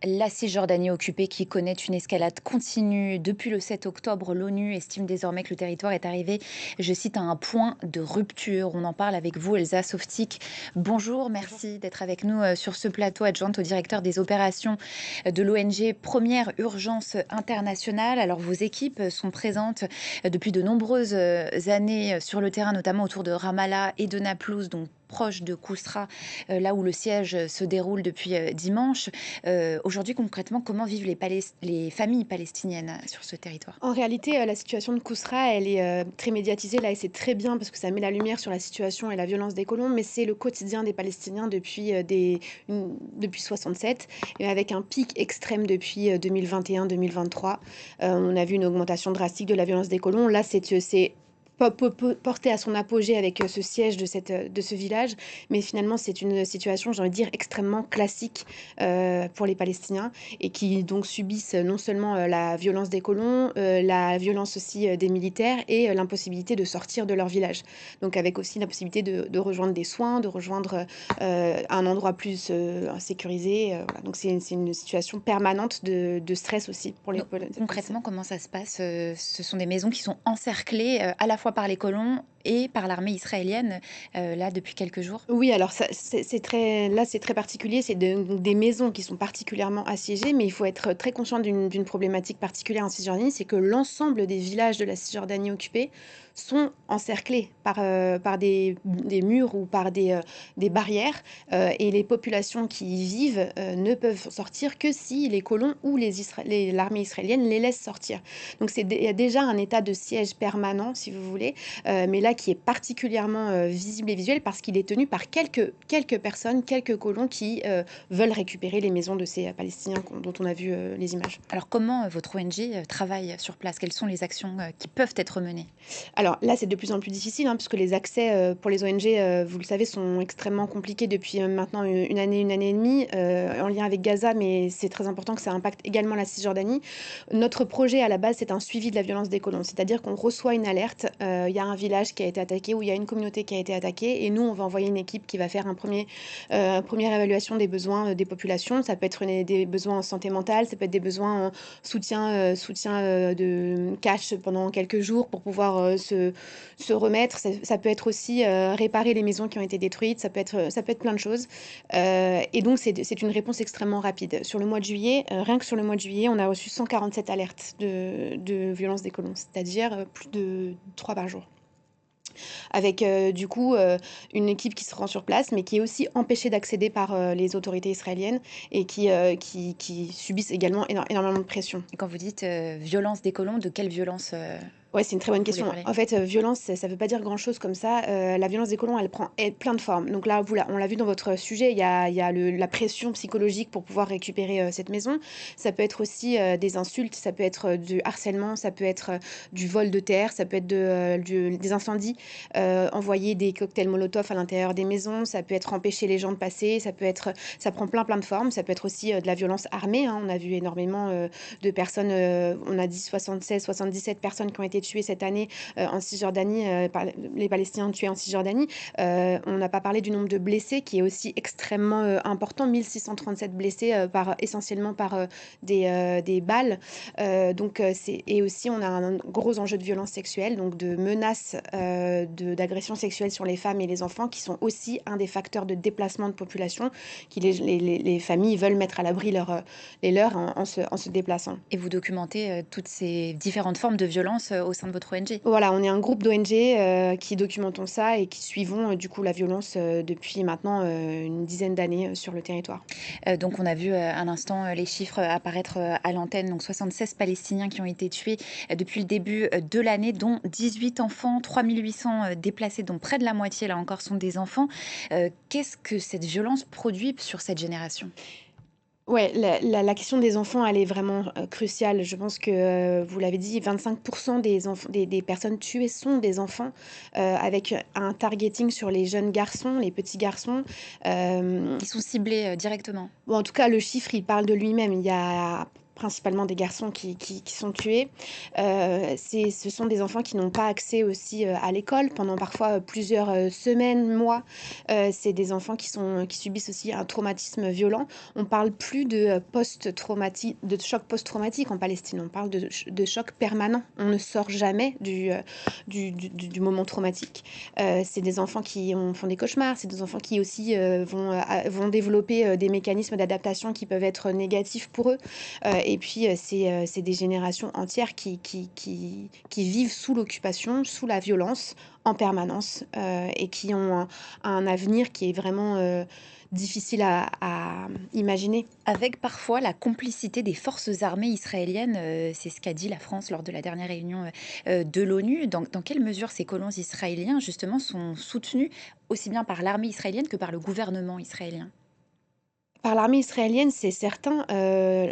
La Cisjordanie occupée qui connaît une escalade continue. Depuis le 7 octobre, l'ONU estime désormais que le territoire est arrivé, je cite, à un point de rupture. On en parle avec vous, Elsa Softik. Bonjour, Bonjour. merci d'être avec nous sur ce plateau, adjointe au directeur des opérations de l'ONG Première Urgence Internationale. Alors, vos équipes sont présentes depuis de nombreuses années sur le terrain, notamment autour de Ramallah et de Naplouse, donc proche de Kousra, là où le siège se déroule depuis dimanche. Aujourd'hui, concrètement, comment vivent les familles palestiniennes sur ce territoire? En réalité, la situation de Kousra, elle est, très médiatisée là et c'est très bien parce que ça met la lumière sur la situation et la violence des colons, mais c'est le quotidien des Palestiniens depuis 67 et avec un pic extrême depuis, 2021-2023. On a vu une augmentation drastique de la violence des colons. Là, c'est porté à son apogée avec, ce siège de ce village, mais finalement, c'est une situation, j'ai envie de dire, extrêmement classique, pour les Palestiniens et qui donc subissent non seulement, la violence des colons, la violence aussi, des militaires et l'impossibilité de sortir de leur village. Donc avec aussi l'impossibilité de rejoindre des soins, de rejoindre, un endroit plus, sécurisé, voilà. Donc c'est une situation permanente de stress aussi pour les Donc, Palestiniens. concrètement, comment ça se passe? Ce sont des maisons qui sont encerclées, à la fois par les colons et par l'armée israélienne, là, depuis quelques jours? Oui, alors ça c'est très particulier, c'est des maisons qui sont particulièrement assiégées, mais il faut être très conscient d'une problématique particulière en Cisjordanie, c'est que l'ensemble des villages de la Cisjordanie occupée sont encerclés par des murs ou par des barrières, et les populations qui y vivent, ne peuvent sortir que si les colons ou l'armée israélienne les laisse sortir. Donc il y a déjà un état de siège permanent, si vous voulez, mais là qui est particulièrement visible et visuel parce qu'il est tenu par quelques personnes, quelques colons qui veulent récupérer les maisons de ces Palestiniens dont on a vu les images. Alors comment, votre ONG, travaille sur place? Quelles sont les actions, qui peuvent être menées? Alors là, c'est de plus en plus difficile, hein, puisque les accès pour les ONG, vous le savez, sont extrêmement compliqués depuis maintenant une année et demie, en lien avec Gaza, mais c'est très important que ça impacte également la Cisjordanie. Notre projet à la base, c'est un suivi de la violence des colons, c'est-à-dire qu'on reçoit une alerte, il y a un village qui a été attaqué ou il y a une communauté qui a été attaquée, et nous, on va envoyer une équipe qui va faire première évaluation des besoins des populations. Ça peut être des besoins en santé mentale, ça peut être des besoins en soutien de cash pendant quelques jours pour pouvoir se remettre. Ça peut être aussi réparer les maisons qui ont été détruites, ça peut être plein de choses. Et donc, c'est une réponse extrêmement rapide. Sur le mois de juillet, rien que sur le mois de juillet, on a reçu 147 alertes de violence des colons, c'est-à-dire plus de 3 par jour. Avec du coup une équipe qui se rend sur place, mais qui est aussi empêchée d'accéder par les autorités israéliennes et qui subissent également énormément de pression. Et quand vous dites, violence des colons, de quelle violence, Ouais, c'est une très bonne vous voulez question. parler? En fait, violence, ça veut pas dire grand-chose comme ça. La violence des colons, elle plein de formes. Donc là, on l'a vu dans votre sujet, il y a la pression psychologique pour pouvoir récupérer, cette maison. Ça peut être aussi, des insultes, ça peut être, du harcèlement, ça peut être, du vol de terre, ça peut être des incendies, envoyer des cocktails Molotov à l'intérieur des maisons, ça peut être empêcher les gens de passer, ça prend plein de formes. Ça peut être aussi, de la violence armée, hein. On a vu énormément, de personnes, on a dit 76, 77 personnes qui ont été tués cette année en Cisjordanie, par les Palestiniens tués en Cisjordanie. On n'a pas parlé du nombre de blessés qui est aussi extrêmement important, 1637 blessés essentiellement par des balles. Et aussi on a un gros enjeu de violence sexuelle, donc de menaces d'agressions sexuelles sur les femmes et les enfants qui sont aussi un des facteurs de déplacement de population qui les familles veulent mettre à l'abri les leurs en se déplaçant. Et vous documentez, toutes ces différentes formes de violence, au sein de votre ONG? Voilà, on est un groupe d'ONG, qui documentons ça et qui suivons, du coup la violence, depuis maintenant, une dizaine d'années, sur le territoire. Donc on a vu, à l'instant, les chiffres, apparaître, à l'antenne, donc 76 Palestiniens qui ont été tués, depuis le début, de l'année, dont 18 enfants, 3 800, déplacés, dont près de la moitié, là encore, sont des enfants. Qu'est-ce que cette violence produit sur cette génération? Ouais, la question des enfants, elle est vraiment, cruciale. Je pense que, vous l'avez dit, 25 des personnes tuées sont des enfants, avec un targeting sur les jeunes garçons, les petits garçons. Hem Ils sont ciblés, directement? Bon, en tout cas, le chiffre, il parle de lui-même. Il y a principalement des garçons qui sont tués. Ce sont des enfants qui n'ont pas accès aussi à l'école pendant parfois plusieurs semaines, mois. C'est des enfants qui subissent aussi un traumatisme violent. On parle plus de choc post-traumatique en Palestine, on parle de choc permanent. On ne sort jamais du moment traumatique. C'est des enfants qui font des cauchemars, c'est des enfants qui aussi vont développer des mécanismes d'adaptation qui peuvent être négatifs pour eux. Et puis, c'est des générations entières qui vivent sous l'occupation, sous la violence en permanence, et qui ont un avenir qui est vraiment difficile à imaginer. Avec parfois la complicité des forces armées israéliennes, c'est ce qu'a dit la France lors de la dernière réunion de l'ONU. Dans quelle mesure ces colons israéliens, justement, sont soutenus aussi bien par l'armée israélienne que par le gouvernement israélien? Par l'armée israélienne, c'est certain,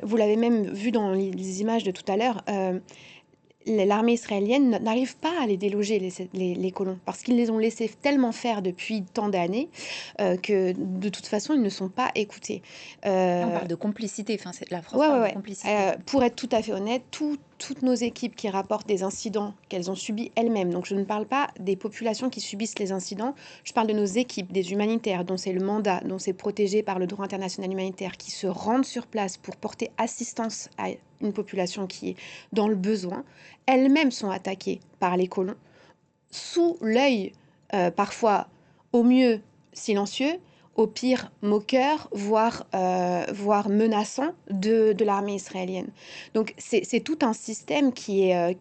vous l'avez même vu dans les images de tout à l'heure, l'armée israélienne n'arrive pas à les déloger, les colons, parce qu'ils les ont laissés tellement faire depuis tant d'années, que de toute façon, ils ne sont pas écoutés. Là, on Heu parle de complicité, enfin, la France Ouais, ouais, parle de ouais. complicité. Pour être tout à fait honnête, toutes nos équipes qui rapportent des incidents qu'elles ont subis elles-mêmes, donc je ne parle pas des populations qui subissent les incidents, je parle de nos équipes, des humanitaires dont c'est le mandat, dont c'est protégé par le droit international humanitaire, qui se rendent sur place pour porter assistance à une population qui est dans le besoin, elles-mêmes sont attaquées par les colons sous l'œil, parfois au mieux silencieux, au pire moqueur, voire menaçant de l'armée israélienne. Donc c'est tout un système qui est,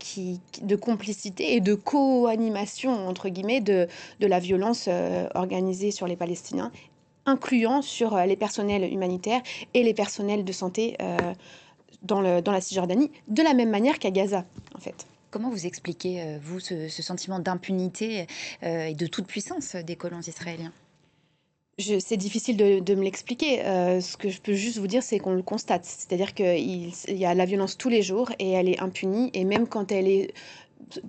de complicité et de co-animation entre guillemets de la violence, organisée sur les Palestiniens, incluant sur, les personnels humanitaires et les personnels de santé, dans la Cisjordanie, de la même manière qu'à Gaza, en fait. Comment vous expliquez, vous, ce sentiment d'impunité et de toute puissance des colons israéliens? C'est difficile de me l'expliquer. Ce que je peux juste vous dire, c'est qu'on le constate. C'est-à-dire qu'il y a la violence tous les jours et elle est impunie et même quand elle est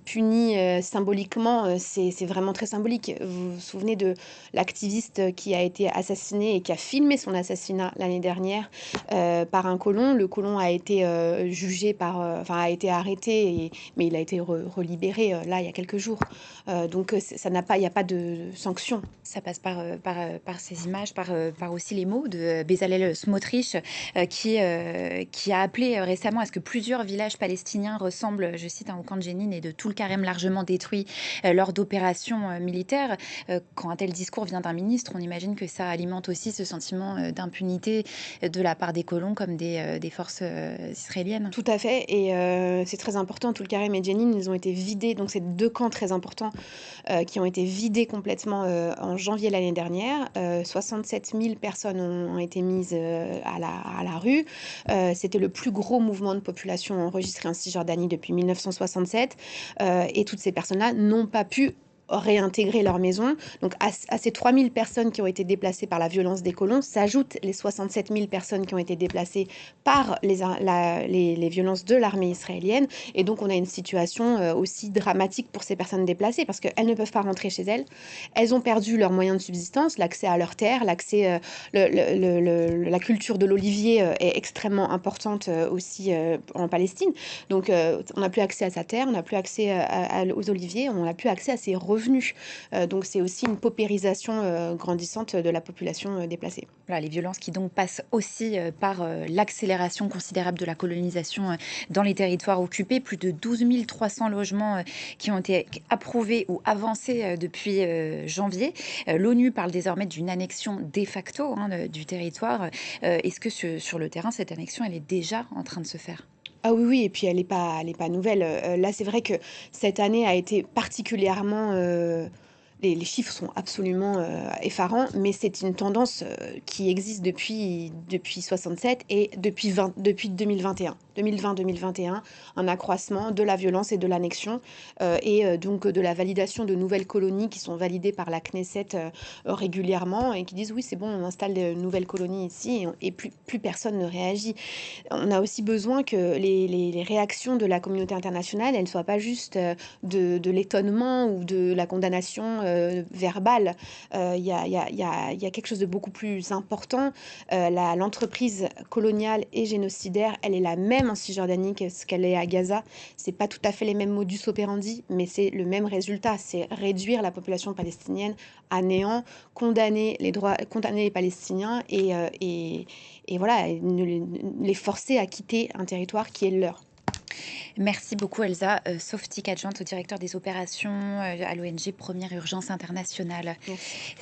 punie, symboliquement, c'est vraiment très symbolique. Vous vous souvenez de l'activiste qui a été assassiné et qui a filmé son assassinat l'année dernière, par un colon. Le colon a été, jugé enfin a été arrêté mais il a été relibéré, là, il y a quelques jours. Donc, il y a pas de sanction. Ça passe par ces images, par aussi les mots de Bezalel Smotrich, qui a appelé récemment à ce que plusieurs villages palestiniens ressemblent, je cite, hein, au camp de Jénine et de tout le carême largement détruit lors d'opérations militaires. Quand un tel discours vient d'un ministre, on imagine que ça alimente aussi ce sentiment d'impunité de la part des colons comme des forces israéliennes. Tout à fait et c'est très important. Tout le Carême et Jenin, ils ont été vidés, donc c'est 2 camps très importants, qui ont été vidés complètement, en janvier l'année dernière. 67 000 personnes ont été mises, à la rue. C'était le plus gros mouvement de population enregistré en Cisjordanie depuis 1967, et toutes ces personnes-là n'ont pas pu réintégrer leur maison. Donc à ces 3 000 personnes qui ont été déplacées par la violence des colons, s'ajoutent les 67 000 personnes qui ont été déplacées par les violences de l'armée israélienne. Et donc on a une situation, aussi dramatique pour ces personnes déplacées parce qu'elles ne peuvent pas rentrer chez elles. Elles ont perdu leurs moyens de subsistance, l'accès à leurs terres, l'accès, la culture de l'olivier, est extrêmement importante, aussi, en Palestine. Donc on n'a plus accès à sa terre, on n'a plus accès aux oliviers, on n'a plus accès à ses revenus. Donc c'est aussi une paupérisation, grandissante de la population, déplacée. Voilà, les violences qui donc passent aussi par l'accélération considérable de la colonisation dans les territoires occupés. Plus de 12 300 logements qui ont été approuvés ou avancés depuis janvier. L'ONU parle désormais d'une annexion de facto, hein, du territoire. Est-ce que sur le terrain, cette annexion, elle est déjà en train de se faire? Ah oui, oui et puis elle est pas nouvelle, là, c'est vrai que cette année a été particulièrement, les chiffres sont absolument, effarants, mais c'est une tendance, qui existe depuis 67 et depuis 2021. 2020-2021, un accroissement de la violence et de l'annexion, et donc de la validation de nouvelles colonies qui sont validées par la Knesset, régulièrement et qui disent: «Oui, c'est bon, on installe de nouvelles colonies ici» et plus personne ne réagit. On a aussi besoin que les réactions de la communauté internationale, elles ne soient pas juste, de l'étonnement ou de la condamnation, verbal. Il y a quelque chose de beaucoup plus important. L'entreprise coloniale et génocidaire, elle est la même en Cisjordanie que ce qu'elle est à Gaza. C'est pas tout à fait les mêmes modus operandi, mais c'est le même résultat. C'est réduire la population palestinienne à néant, condamner les Palestiniens et voilà, et les forcer à quitter un territoire qui est leur. Merci beaucoup Elsa Softic, adjointe au directeur des opérations à l'ONG Première Urgence Internationale. Merci.